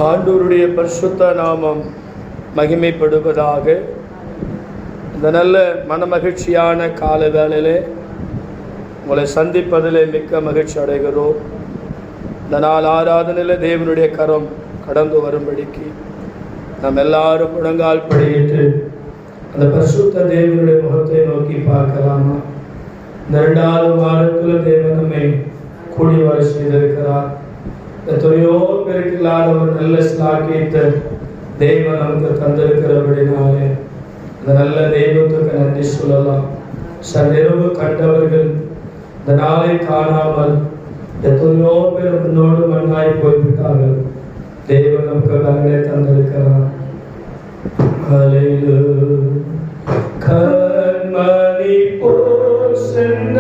ஆண்டவருடைய பரிசுத்த நாமம் மகிமைப்படுவதாக. இந்த நல்ல மனமகிழ்ச்சியான கால வேளையிலே உங்களை சந்திப்பதிலே மிக்க மகிழ்ச்சி அடைகிறோம். இந்த நாள் ஆராதனையில் தேவனுடைய கரம் கடந்து வரும்படிக்கு நாம் எல்லாரும் முழங்கால் படியிட்டு அந்த பரிசுத்த தேவனுடைய முகத்தை நோக்கி பார்க்கலாமா? இந்த 2வது வாரத்தில் தேவன் நம்மை கூடி வர செய்திருக்கிறார். எத்தனையோ பேருக்கு இல்லாத ஒரு நல்ல ஸ்லாக்கியத்தை தெய்வம் நமக்கு தந்திருக்கிறபடினாலே அந்த நல்ல தெய்வத்துக்கு நன்றி சொல்லலாம். சந்திரவு கண்டவர்கள் இந்த நாளை காணாமல் எத்தனையோ பேர் முன்னோடு மண்ணாய் போய்விட்டார்கள். தெய்வம் நமக்கு நன்மை தந்திருக்கிறார். கண்மணி போல் சென்ற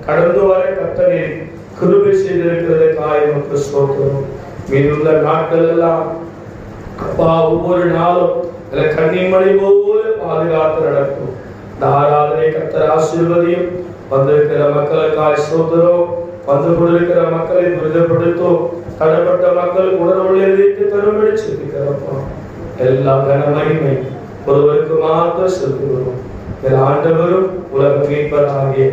கடந்து வர கர்த்தர் கிருபை செய்திருக்கிறதுக்காக நமக்கு ஸ்தோத்திரம். மீதுள்ள நாட்கள் எல்லாம் அப்பா ஒவ்வொரு நாளும் கன்னிமணி போல பாதுகாத்து நடக்கும். இந்த ஆராதனை கர்த்தர் ஆசீர்வதியும். வந்திருக்கிற மக்களுக்காக ஸ்தோத்திரம். வந்து கொண்டிருக்கிற மக்களை துரிதப்படுத்தும். தடைப்பட்ட மக்கள் உணர்வுள்ளதற்கு தரும்படி சொல்லிக்கிறப்பா. எல்லா கன மகிமை ஒருவருக்கு மாத்திரம் செலுத்துகிறோம். ஆண்டவரும் உலக மீட்பராகிய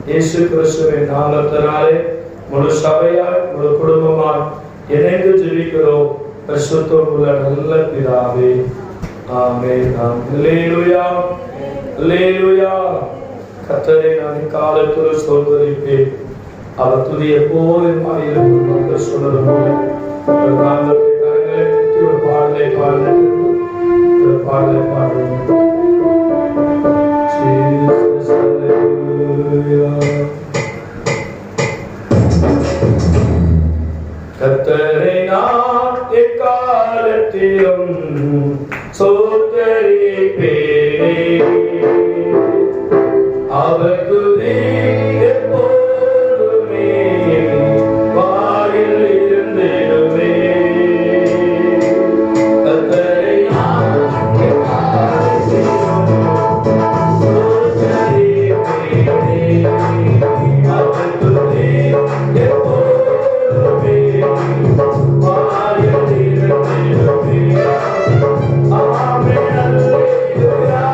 இயேசு கிறிஸ்துவின் நாமத்தினாலே முழு சபையாய் முழு குடும்பமாய் இணைந்து ஜெபிக்கிறோம் பரிசுத்தமுள்ள நல்ல பிதாவே. ஆமென். அல்லேலூயா, அல்லேலூயா. கர்த்தரை நான் காலத்தில் ஸ்தோத்திரிப்பேன். அவர் துதி எப்போதும் வாயிலிருக்கும் என்று சொன்னது போல ஒரு காலத்தை கரங்களை தட்டி ஒரு பாடலை பாடுவோம். Jesus, hallelujah. கர்த்தரை நான் எக்காலத்திலும் ஸ்தோத்திரிப்பேன். அவர் துதி எப்போதுமே வாயில் இருந்திடுமே. கர்த்தரை நான் எக்காலத்திலும் ஸ்தோத்திரிப்பேன். அவர் துதி எப்போதுமே வாயில் இருந்திடுமே. ஆமென். அல்லேலூயா.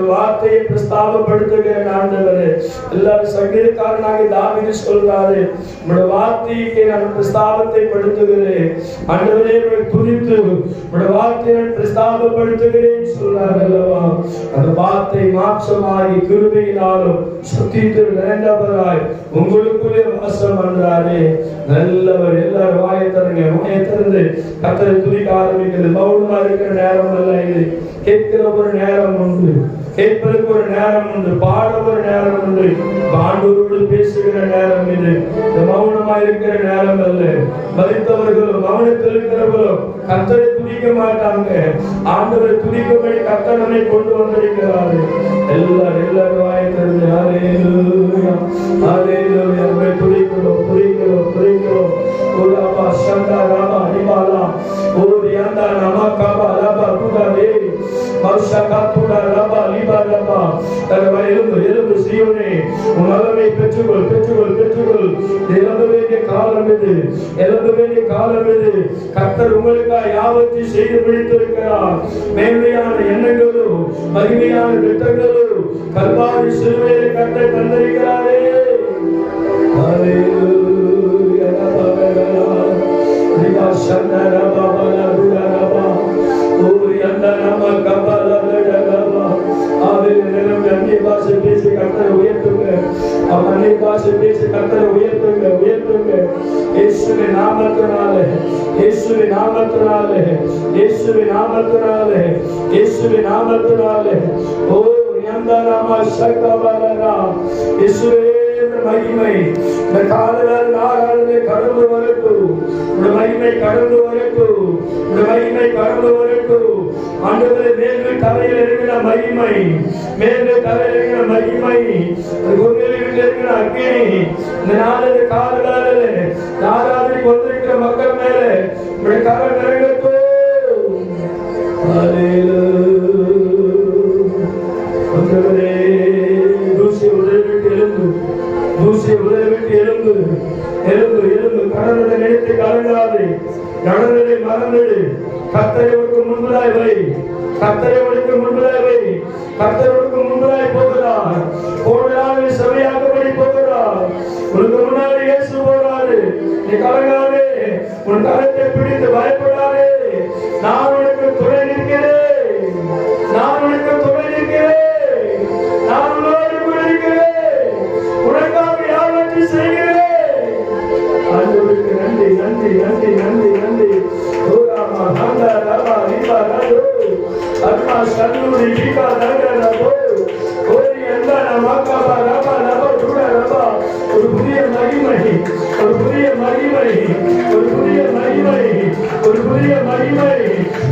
வார்த்தையை பிரஸ்தாபப்படுத்துகிற ஆண்டவரே, எல்லாரும் சங்கீதக்காரனாக தாவீது சொல்றாரு, உம்முடைய வார்த்தைக்கு நான் பிரஸ்தாபத்தை படுத்துகிறேன் ஆண்டவரே, துதித்து உம்முடைய வார்த்தையை நான் பிரஸ்தாபப்படுத்துகிறேன் சொல்றாரு அல்லவா. அந்த வார்த்தை மாற்றமாகி கிருபையினாலும் சுத்தித்து நிறைந்தவராய் உங்களுக்குள்ளே வாசம் பண்றாரே. நல்லவர். எல்லாரும் வாயை திறந்து கர்த்தரை துதிக்க ஆரம்பிக்கிறது. மௌனமா இருக்கிற நேரம் அல்ல இது. கேட்கிற ஒரு நேரம் உண்டு, கேட்பதற்கு ஒரு நேரம் உண்டு, பாட ஒரு நேரம் உண்டு, ஆண்டவரோடு பேசுகிற நேரம் இது. இந்த மௌனமா இருக்கிற நேரம் அல்ல. மரித்தவர்களும் மௌனத்தில் இருக்கிறவர்களும் கர்த்தரை துதிக்க மாட்டாங்க. ஆண்டவரை துதிக்கும்படி கர்த்தர் நம்மை கொண்டு வந்திருக்கிறாரு. எல்லாரும் வாயை திறந்து ஹல்லேலூயா ஹல்லேலூயா துதிக்கிறோம் துதிக்கிறோம் துதிக்கிறோம். ஓராபா சந்தா ராமா நிபாலா ஓரியாந்தா நம கபா லபா குடாரே மர்ஷகா துடா லபா லிபா லபா. எலும்பு சீயோனே, உன் நலமை பெற்றுக்கொள் பெற்றுக்கொள் பெற்றுக்கொள். எழுத வேண்டிய காலம் இது, எழுத வேண்டிய காலம் இது. கர்த்தர் உங்களுக்காக யாவற்றையும் செய்து முடித்திருக்கிறார். மேன்மையான எண்ணங்களும் மகிமையான திட்டங்களும் கல்வாரி சிலுவையிலே கர்த்தர் தந்திருக்கிறாரே. ஹல்லேலூயா ரிபா சந்தர பாபா ரபா ஓரி அந்தரம கபல ரடரபா. ஆவியிலும் அந்நிய பாஷை பேசி கர்த்தரை உயர்த்துங்க. அந்நிய பாஷை பேசி கர்த்தரை உயர்த்துங்க உயர்த்துங்க. இயேசுவின் நாமத்தினாலே இயேசுவின் நாமத்தினாலே இயேசுவின் நாமத்தினாலே இயேசுவின் நாமத்தினாலே. ஓ யந்தரம சகபலரா. இயேசுவே மகிமை இந்த காலையில் நாராளமே கடந்து வரட்டும். உடைய மகிமை கடந்து வரட்டும். உடைய மகிமை கடந்து வரட்டும். ஆண்டவரே, மேலே தலையில் இருக்கிற மகிமை, மேலே தலையில் இருக்கிற மகிமை, குருநிலையில் இருக்கிற அக்னி இந்த நாளில் காலையில் நாராளனை கொண்டிருக்கிற மக்கள் மேலே உடைய கரம் இறங்கட்டும். ஆண்டவரே, தூசி உதவிட்டு எழுந்து, தூசி உதவிட்டு எழுந்து எழுந்து எழுந்து. கடனதை நினைத்து கலங்காது, நடந்ததை மறந்துடு. கர்த்தருக்கு முன்பதாய் வை, கர்த்தருக்கு முன்பதாய் வை. கர்த்தருக்கு முன்பதாய் போகிறார். போனாலே சபையாகபடி போகிறார். உனக்கு முன்னாடி இயேசு போறாரு. நீ கலங்காதே, உன் கரத்தை பிடித்து பயப்படாதே. நான் உனக்கு துணை நிற்கிறேன், நான் உனக்கு துணை நிற்கிறேன், நான் உன்னோடு கூட இருக்கிறேன், உனக்காக யாவற்றையும் செய்கிறேன். ஆண்டவருக்கு நன்றி நன்றி நன்றி நன்றி நன்றி. ஓராமா ஹந்தா ரபா ரிபா ரதோ அத்மா சல்லூரி ரிபா ரதோ ஓரி அந்தா நமகபா ரபா ரபா துடா ரபா. ஒரு புதிய மகிமை, ஒரு புதிய மகிமை, ஒரு புதிய மகிமை, ஒரு புதிய மகிமை,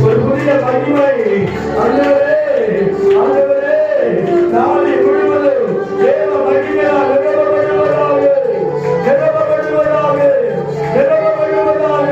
ஒரு புதிய மகிமை. ஆண்டவரே ஆண்டவரே, நாளை முழுவதும் தேவ மகிமையால் நிரப்பப்படுவதாக, நிரப்பப்படுவதாக, நிரப்பப்படுவதாக.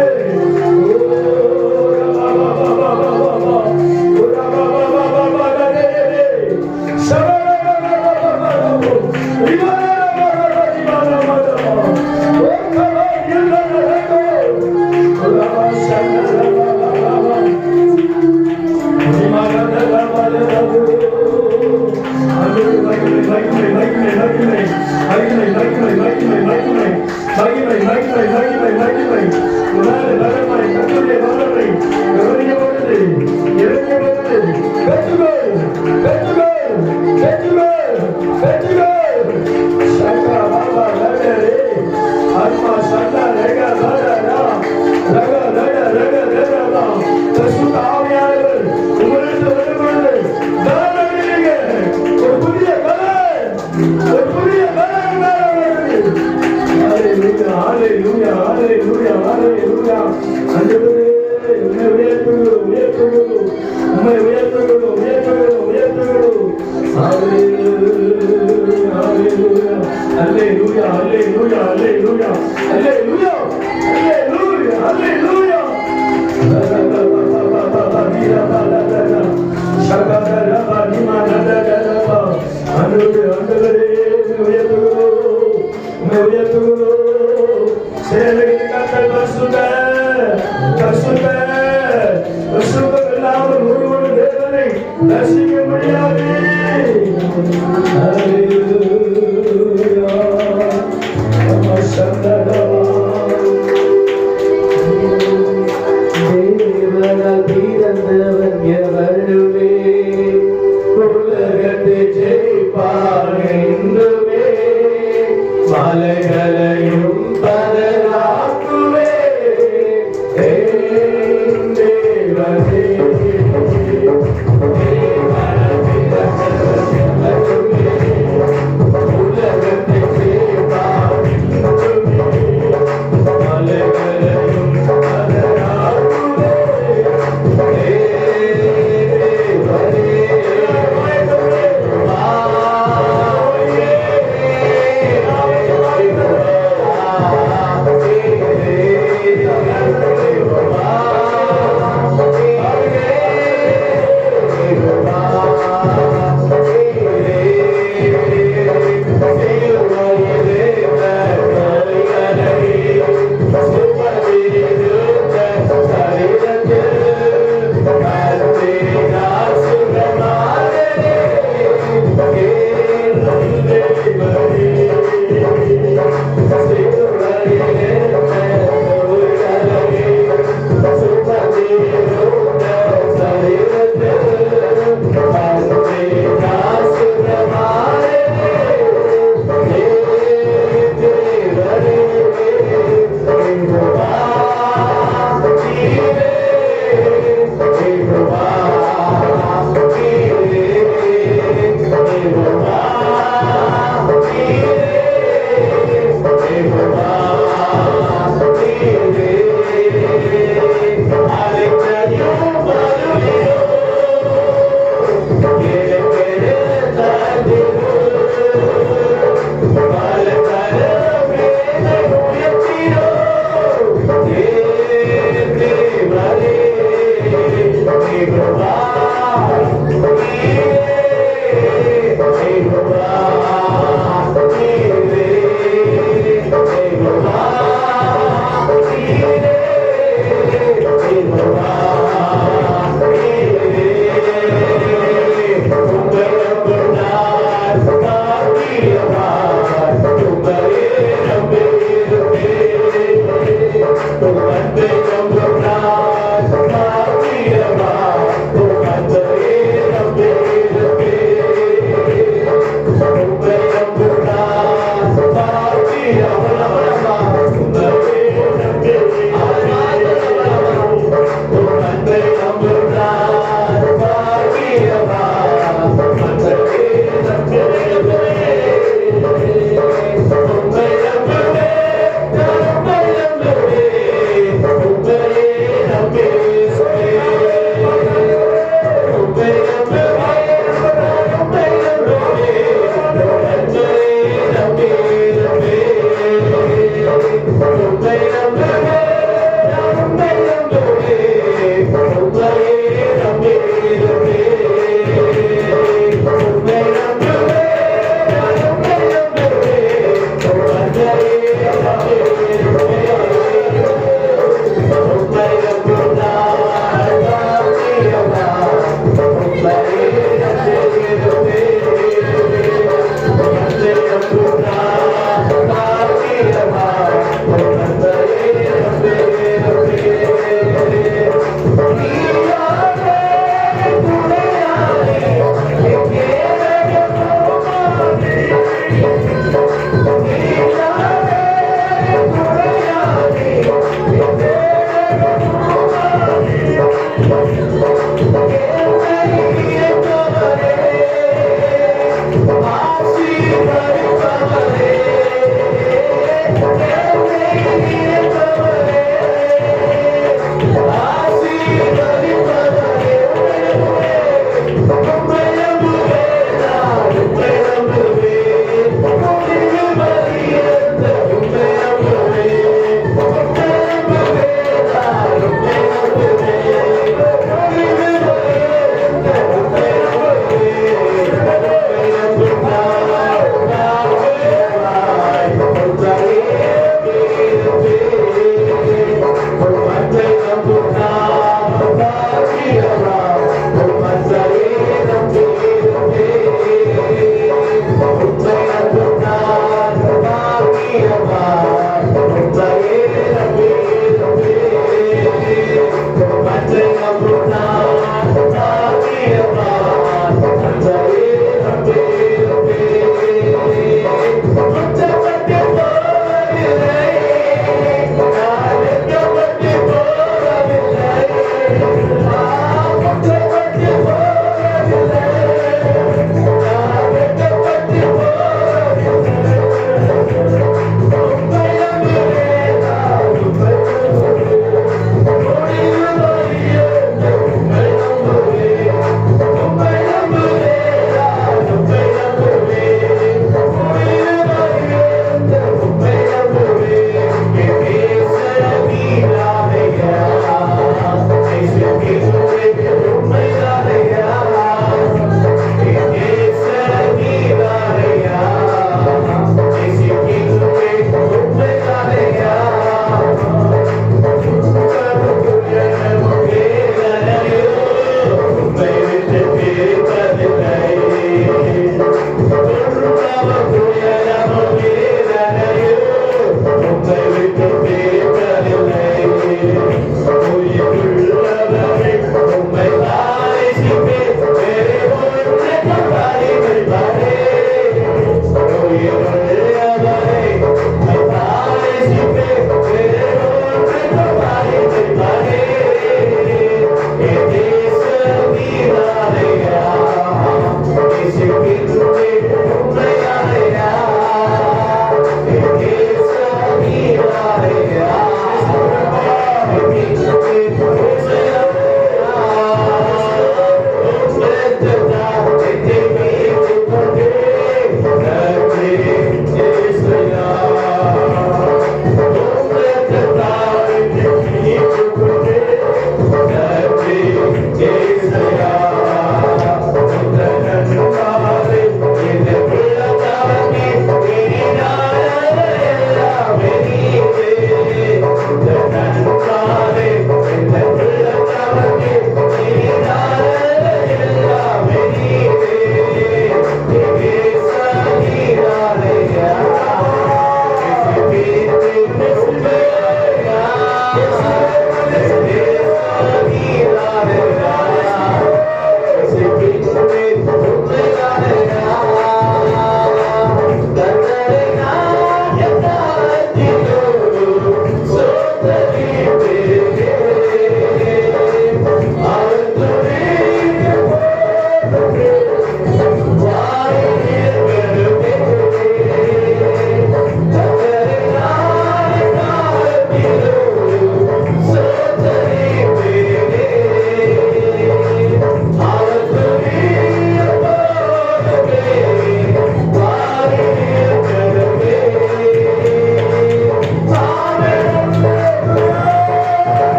உயர்த்துகிறோம். உயர்த்துகிறோம். சேனைகளின் கர்த்தர் பரிசுத்தர், பரிசுத்தர், பரிசுத்தர் இல்லாமல் ஒருவனும் தேவனை தரிசிக்க முடியாது. ஹல்லேலூயா. நம சந்தனமா. தேவனால் பிறந்தவன் எவனுமே உலகத்தை ஜெயிப்பான் என்றுமே மலைகளையும் பதராக்குவே என் தேவனே. தேவனால் பிறந்தவன் எவனுமே உலகத்தை ஜெயிப்பான் என்றுமே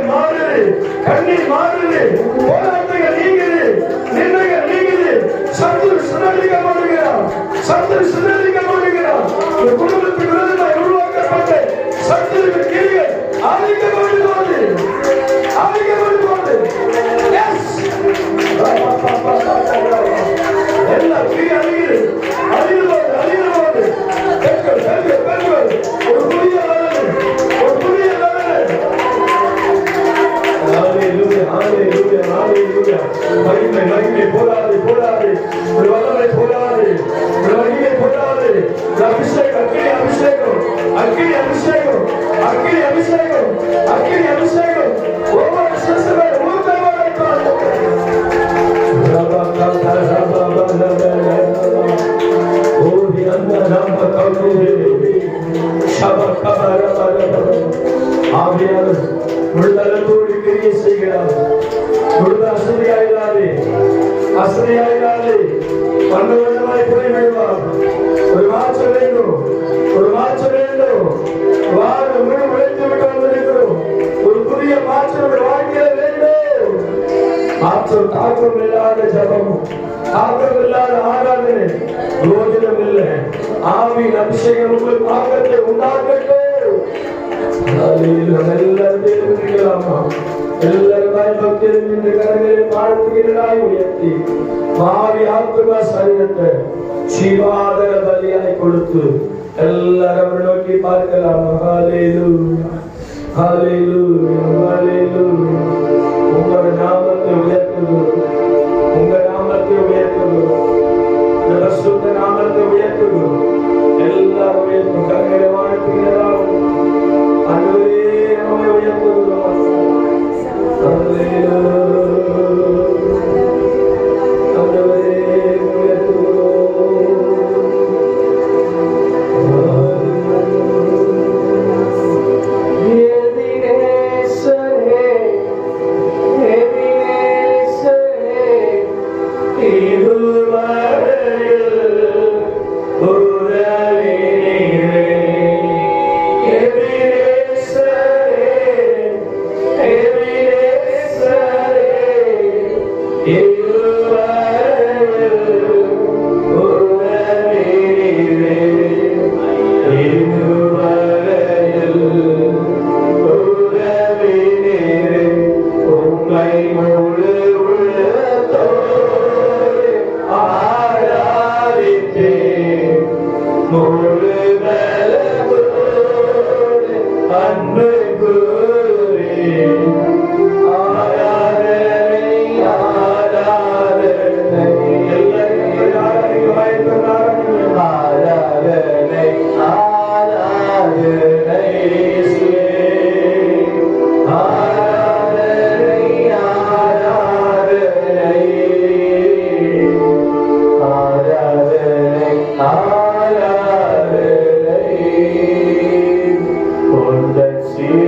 கவலைகள் மாறுது, கண்ணீர் மாறுது, போராட்டங்கள் நீங்குது, நிர்ணயங்கள் நீங்குது. சத்துரு சிதறடிக்கப்படுகிறார், சத்துரு சிதறடிக்கப்படுகிறார். ஒரு குடும்பத்துக்கு விரோதமாய் உருவாக்கப்பட்ட சத்துருவின் கிரியைகள் அழிக்கப்படுகிறது, அழிக்கப்படுகிறது. எல்லாம் கிரியை அழிகிறது, அழிகிறது, அழிகிறது. பெண்கள், பெண்கள், பெண்கள், ஒரு புதிய வளர்ச்சி, ஒரு புதிய வளர்ச்சி. ஹalleluya, ஹalleluya, ஹalleluya. மகிமை, மகிமை போராடு, போராடு. ஒரு வல்லமை போராடு, ஒரு மகிமை போராடு. அபிஷேகம், அக்கினி அபிஷேகம், அக்கினி அபிஷேகம், அக்கினி அபிஷேகம், அக்கினி அபிஷேகம். ஒவ்வொரு சிசுவை ஊற்றமாட்டார். ஓடி அந்த நாம கவுனே ஷபகபர ஆவியார் முழுதலத்தோடு கிரியை செய்கிறார். முழுத அசதியாயிராதே, அசதியாயிராதே. வண்ணவண்ணமாய் போய் விடுவார். ஒரு மாற்றம் வேண்டும், ஒரு மாற்றம் வேண்டும். வாரம் முழு உழைத்து விட்டு வந்திருக்கிறோம். ஒரு புதிய மாற்றம் வாழ்க்கையில் வேண்டும். மாற்றம் தாக்கம் இல்லாத ஜபம், தாக்கம் இல்லாத ஆராதனை, யோஜனம் இல்லை. ஆவியின் அபிஷேகம் உங்கள் தாக்கத்தை உண்டாக்கட்டும். எல்லாரும் தெரிவிக்கலாமா? எல்லாரும் பயபக்தியில் நின்று கரங்களை வாழ்த்துகிறாய் உயர்த்தி மாவி ஆத்துமா சரீரத்தை ஜீவாதார பலியாய் கொடுத்து எல்லாரும் நோக்கி பார்க்கலாம். ஹalleluya, ஹalleluya, ஹalleluya. உங்கள் நாமத்தை உயர்த்துகிறோம், உங்கள் நாமத்தை உயர்த்துகிறோம், இந்த பரிசுத்த நாமத்தை உயர்த்துகிறோம். எல்லாரும் உயர்த்தும் கரங்களை வாழ்த்துகிறார். ஆண்டவரே நம்மை உயர்த்துகிறோம். ஹalleluya, ஆண்டவரே உயர்த்துகிறோம். See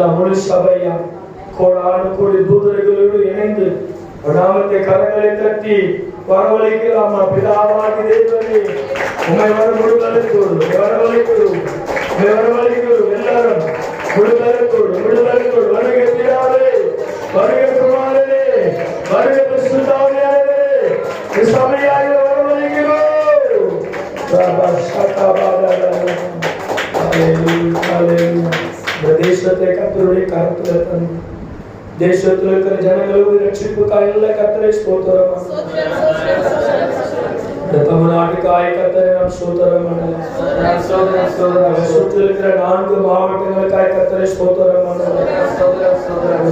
எல்லா முழு சபையா கோடானு கோடி தூதர்களோடு இணைந்து நாமத்தை கரங்களை தட்டி வரவழைக்கலாமா? பிதாவாகி தேவனே உம்மை வரவழைக்கிறோம், எல்லாரும் விடுதலைக்கோடு வருக பிதாவே, வருக குமாரனே, வருக பரிசுத்தாவியானவரே, சபையாக வரவழைக்கிறோம். தேசத்தை கர்த்தருடைய கரத்தில் தந்து தேசத்தில் இருக்கிற ஜனங்களுக்கு ரட்சிப்புக்காக எல்லா கர்த்தரை ஸ்தோத்திரம். தமிழ்நாட்டுக்காக கர்த்தரை நாம் ஸ்தோத்திரம் பண்ணலாம். சுற்றி இருக்கிற 4 மாவட்டங்களுக்காக கர்த்தரை ஸ்தோத்திரம் பண்ணலாம்.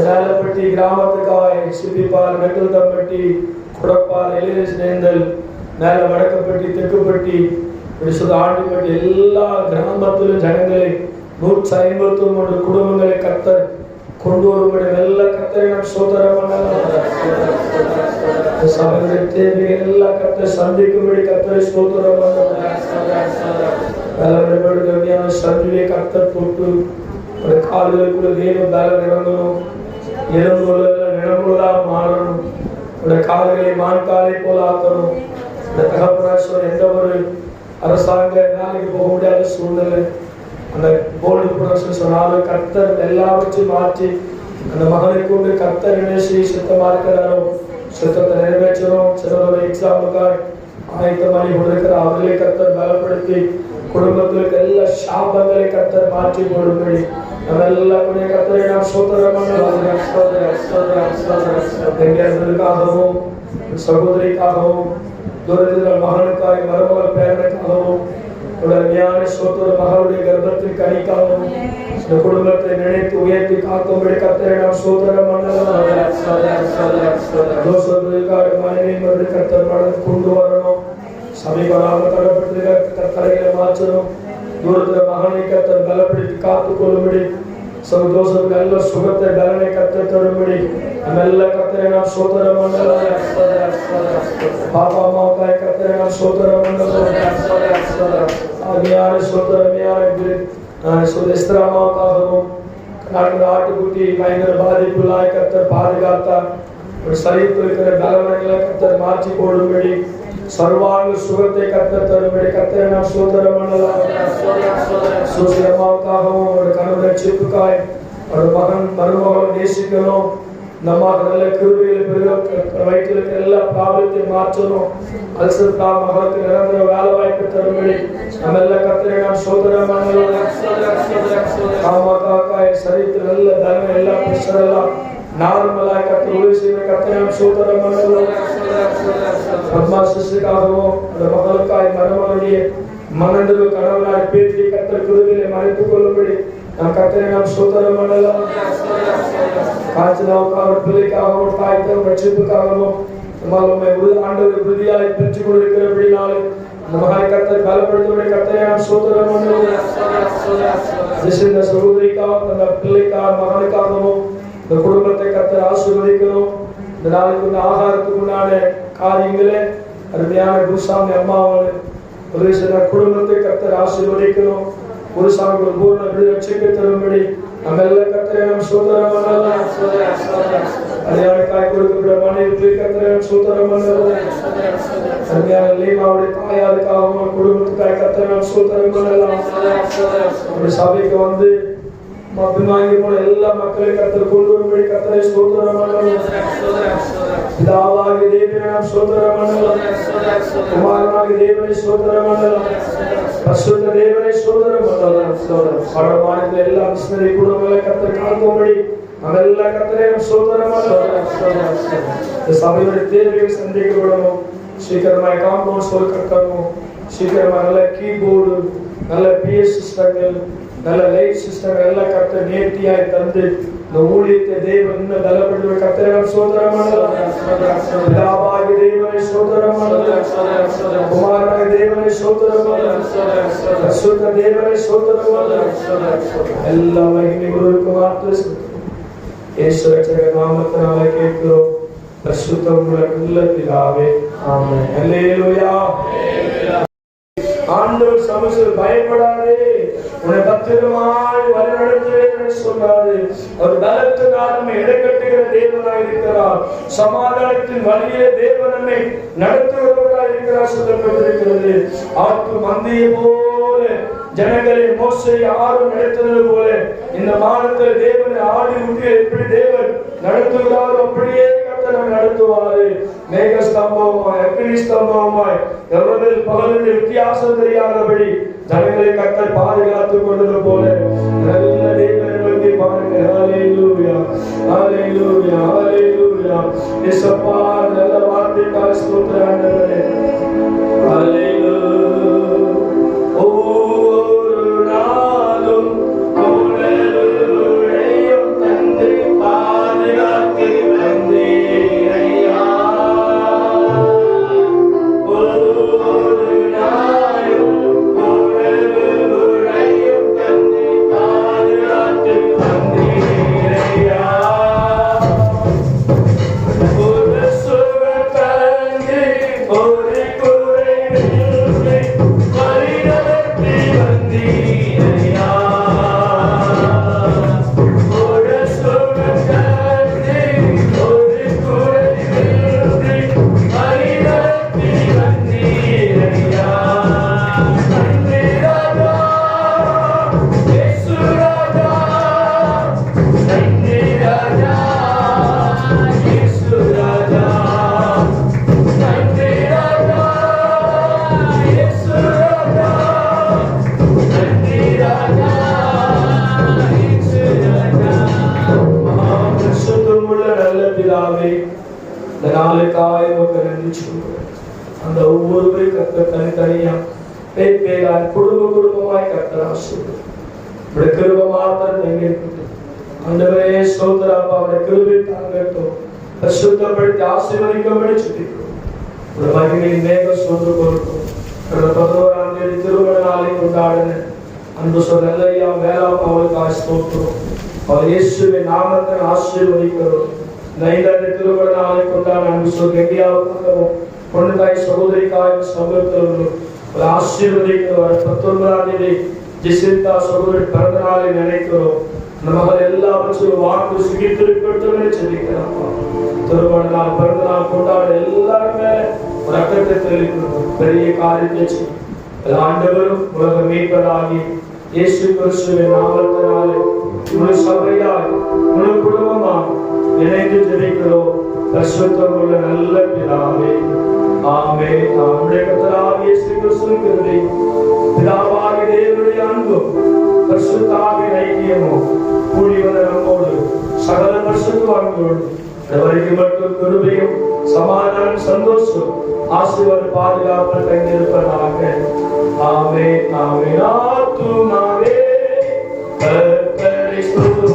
வேலப்பட்டி கிராமத்துக்காக சிப்பிப்பால், வெகுதம்பட்டி, குடப்பால், எலிரேந்தல், மேல வடக்கப்பட்டி, தெற்குப்பட்டி, ஆண்டிப்பட்டி எல்லா கிராமத்திலும் ஜனங்களை 153 குடும்பங்களை கர்த்தர் கொண்டு வரும்படி எல்லா கர்த்தரை நாம் ஸ்தோத்திரம் பண்ணலாம். சபையுடைய தேவைகள் எல்லா கர்த்தர் சந்திக்கும்படி கர்த்தரை ஸ்தோத்திரம் பண்ணலாம். சந்தியை கர்த்தர் தொட்டு கால்களுக்குள்ள தேவ பலம் இறங்கணும், நிலமுள்ளா மாறணும், கால்களை மான்காலை போல ஆக்கணும். தகப்பனார் எந்த ஒரு அரசாங்க வேலைக்கு போக முடியாத சூழ்நிலை அந்த போர்டு ப்ரொடக்ஷன் சொன்னாலும் கர்த்தர் எல்லாவற்றையும் மாற்றி அந்த மகனை கொண்டு கர்த்தர் நினைச்சு சுத்தமா இருக்கிறாரோ சுத்தத்தை நிறைவேற்றணும். சிலரோட எக்ஸாமுக்காக ஆயத்தமானி கொடுக்கிற அவர்களை கர்த்தர் பலப்படுத்தி குடும்பங்களுக்கு எல்லா சாபங்களை கர்த்தர் மாற்றி போடும்படி நம்ம எல்லாருடைய கர்த்தரை நாம் ஸ்தோத்திரம் பண்ணலாம். சகோதரிக்காகவும் தூரத்தில் மகனுக்காக மருமகள் பேரனுக்காகவும் ஞான சோத்திர மகளுடைய கர்ப்பத்தின் கனிக்காகவும் இந்த குடும்பத்தை நினைத்து உயர்த்தி காக்கும்படி கர்த்தரை நாம் ஸ்தோத்திரம் பண்ணலாம். மனைவி மருந்து கர்த்தர் மனது கொண்டு வரணும். சமீபமாக தரப்பட்டு கர்த்தரைகளை மாற்றணும். தூரத்தில் மகனை கர்த்தர் பலப்படுத்தி காத்துக் கொள்ளும்படி சந்தோஷம் நல்ல சுகத்தை பலனை கர்த்தர் தரும்படி நம்ம எல்லா கர்த்தரை நாம் ஸ்தோத்திரம் பண்ணலாம். பாப்பா அம்மாவுக்காக கர்த்தரை நாம் ஸ்தோத்திரம் பண்ணலாம். அருமையான ஸ்தோத்திரமையான எஸ்தராமாவுக்காகவும் நடந்த ஆட்டுக்குட்டி பயங்கர பாதிப்புள்ளாய் கர்த்தர் பாதுகாத்தார். ஒரு சரீரத்தில் இருக்கிற பலவனைகளை கர்த்தர் மாற்றி போடும்படி சர்வாங்க சுகத்தை கர்த்தர் தரும்படி கர்த்தரை நாம் ஸ்தோத்திரம் பண்ணலாம். சுசிரமாவுக்காகவும் ஒரு கணவன் ரட்சிப்புக்காய் ஒரு மகன் மருமகளை நேசிக்கணும். நம்ம நல்ல கிருபையில் வயிற்றில் எல்லா ப்ராப்ளத்தை மாற்றணும். அல்சர் மகளுக்கு நிரந்தர வேலை வாய்ப்பு தரும்படி நம்ம எல்லா கர்த்தரை நாம் ஸ்தோத்திரம் பண்ணலாம். சரீரத்தில் நல்ல தர்மம் எல்லா பிரஷர் எல்லாம் நார்மலாக கர்த்தர் உதவி செய்ய கர்த்தரை நாம் ஸ்தோத்திரம் பண்ணலாம். அம்மா சிசுக்காகவும் அந்த மகளுக்காய் மருமகளுடைய மனதில் கணவனாய் பேற்றி கர்த்தர் கிருபையிலே மறைத்துக் கொள்ளும்படி நம் கர்த்தரை நாம் ஸ்தோத்திரம் பண்ணலாம். காய்ச்சலாவுக்காகவும் பிள்ளைக்காகவும் தாய்க்கும் ரட்சிப்புக்காகவும் ஆண்டவர் உறுதியாய் பெற்றுக் கொண்டிருக்கிறபடினாலே இந்த மகனை கர்த்தர் பலப்படுத்தும்படி கர்த்தரை நாம் ஸ்தோத்திரம் பண்ணலாம். இந்த சகோதரிக்காகவும் அந்த பிள்ளைக்காக மகனுக்காகவும் இந்த குடும்பத்தை கர்த்தர் ஆசீர்வதிக்கணும். இந்த நாளுக்கு ஆகாரத்துக்கு உண்டான காரியங்களே அருமையான குருசாமி அம்மாவோட உதவி செய்த குடும்பத்தை கர்த்தர் ஆசீர்வதிக்கணும். குருசாமி ஒரு பூர்ண ரட்சிப்பை தரும்படி நம்ம எல்லா கர்த்தரை நாம் ஸ்தோத்திரம் பண்ணலாம். அடையாளக்காய் கொடுக்கப்பட்ட மனைவி கர்த்தரை நாம் ஸ்தோத்திரம் பண்ணலாம். அருமையான லீமாவுடைய தாயாருக்காகவும் குடும்பத்துக்காய் கர்த்தரை நாம் ஸ்தோத்திரம் பண்ணலாம். சபைக்கு வந்து வாங்கி போன எல்லா மக்களையும் கர்த்தர் கொண்டு வரும்படி கர்த்தரை ஸ்தோத்திரம் பண்ணலாம். பிதாவாகிய தேவனை நாம் ஸ்தோத்திரம் பண்ணலாம். குமாரனாகிய தேவனை ஸ்தோத்திரம் பண்ணலாம். பரிசுத்த தேவனை ஸ்தோத்திரம் பண்ணலாம். வடமாநிலத்தில் எல்லா மிஷனரி குடும்பங்களை கர்த்தர் காக்கும்படி நம்ம எல்லா கர்த்தரையும் ஸ்தோத்திரம் பண்ணலாம். இந்த சபையுடைய தேவைகள் சந்திக்கப்படணும். சீக்கிரமாய் காம்பவுண்ட் ஸ்டோர் கட்டணும். சீக்கிரமாக நல்ல கீபோர்டு, நல்ல பிஎஸ் சிஸ்டங்கள், நல்ல லைட் சிஸ்டம் எல்லாம் கர்த்தர் நேர்த்தியாய் தந்து இந்த ஊழியத்தை தேவன் இன்னும் பலப்படுத்த கர்த்தரை நாம் ஸ்தோத்திரம் பண்ணலாம். பிதாவாகிய தேவனை ஸ்தோத்திரம் பண்ணலாம். குமாரனாகிய தேவனை ஸ்தோத்திரம் பண்ணலாம். பரிசுத்த தேவனை ஸ்தோத்திரம் பண்ணலாம். எல்லா மகிமைகளுக்கும் ஆத்தும் இயேசு ரட்சகர் நாமத்தினாலே கேட்கிறோம். பரிசுத்தமுள்ள நல்ல பிதாவே, ஆமென். அல்லேலூயா. ஆண்டவர் சமூகத்தில் பயப்படாதே, உன்னை பத்திரமாய் வழிநடத்துவேன் என்று சொன்னாரு. ஒரு பலத்தினால் நம்மை இடக்கட்டுகிற தேவனாய் இருக்கிறார். சமாதானத்தின் வழியே தேவன் நம்மை நடத்துகிறவராய் இருக்கிறார் சொல்லப்பட்டிருக்கிறது. ஆட்டு மந்தையை போல ஜனங்களை மோசே யாரும் நடத்துவது போல இந்த மாதத்தில் தேவனை ஆடி உண்டு எப்படி தேவன் நடத்துகிறாரோ அப்படியே கர்த்தர் நடத்துவாரு. மேக ஸ்தம்பமாய் அக்னி ஸ்தம்பமாய் எவ்வளவு பகலில் வித்தியாசம் தெரியாதபடி ஜனங்களை கர்த்தர் பாதுகாத்துக் கொண்டது போல நல்ல தேவனை நோக்கி பாருங்க. ஹல்லேலூயா, ஹல்லேலூயா, ஹல்லேலூயா. இயேசுப்பா நல்ல வார்த்தைக்காக ஸ்தோத்திரம் ஆண்டவரே. ஹல்லேலூயா. அந்த ஒவ்வொருவரையும் கர்த்தர் தனித்தனியா பேராய் குடும்பமாய் கர்த்தர் ஆசீர்வதிப்பார். கிருபை மாத்திரம் எங்க இருக்குது ஆண்டவரே ஸ்தோத்திரம். அவருடைய கிருபை தாங்கட்டும். பரிசுத்தப்படுத்தி ஆசீர்வதிக்கும்படி சுத்திக்கிறோம். ஒரு மகிமையின் மேக சோன்று கொடுக்கும். கடந்த 11ஆம் தேதி திருமண நாளை கொண்டாடின அன்பு சொல் நல்லையா வேளாண் அவளுக்கு ஸ்தோத்திரம். அவர் இயேசுவின் நாமத்தை ஆசீர்வதிக்கிறோம். நைந்தாண்டு திருமண நாளை கொண்டாட அன்பு சொல் கெண்டியாவுக்காகவும் பொண்ணுக்காய் சகோதரிக்காய் சகோதரர்களும் ஆசீர்வதிக்கிறோம். 19ஆம் தேதி ஜெசிந்தா சகோதரி பிறந்த நாளை நினைக்கிறோம். அந்த மகள் எல்லாவற்றும் வாக்கு சுகித்திருக்கட்டும் சொல்லிக்கிறோம். திருமண நாள் பிறந்த நாள் கொண்டாட எல்லாருமே ஒரு அக்கத்தை தெரிவிக்கிறோம். பெரிய காரியத்தை செய்யும் ஆண்டவரும் உலக மீட்பராகி இயேசு கிறிஸ்துவின் நாமத்தினாலே முழு சபையாய் முழு குடும்பமாய் இணைந்து ஜெபிக்கிறோம். பரிசுத்தம் உள்ள நல்ல பிதாவே, ஆமென். நம்முடைய கர்த்தராகிய இயேசு கிறிஸ்துவின் கிருபை, பிதாவாகிய தேவனுடைய அன்பும் பரிசுத்த ஆவியின் ஐக்கியமும் கூடி வந்த நம்மோடு சகல பரிசுத்தவான்களோடு வரைக்கும் மட்டும் கிருபையும் சமாதானம் சந்தோஷம் ஆசீர்வாதம் பாதுகாப்பு தங்கியிருப்பதாக. ஆமென், ஆமென். ஆத்துமாவே கர்த்தரை ஸ்தோத்திரம்.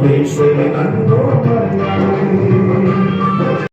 Yes,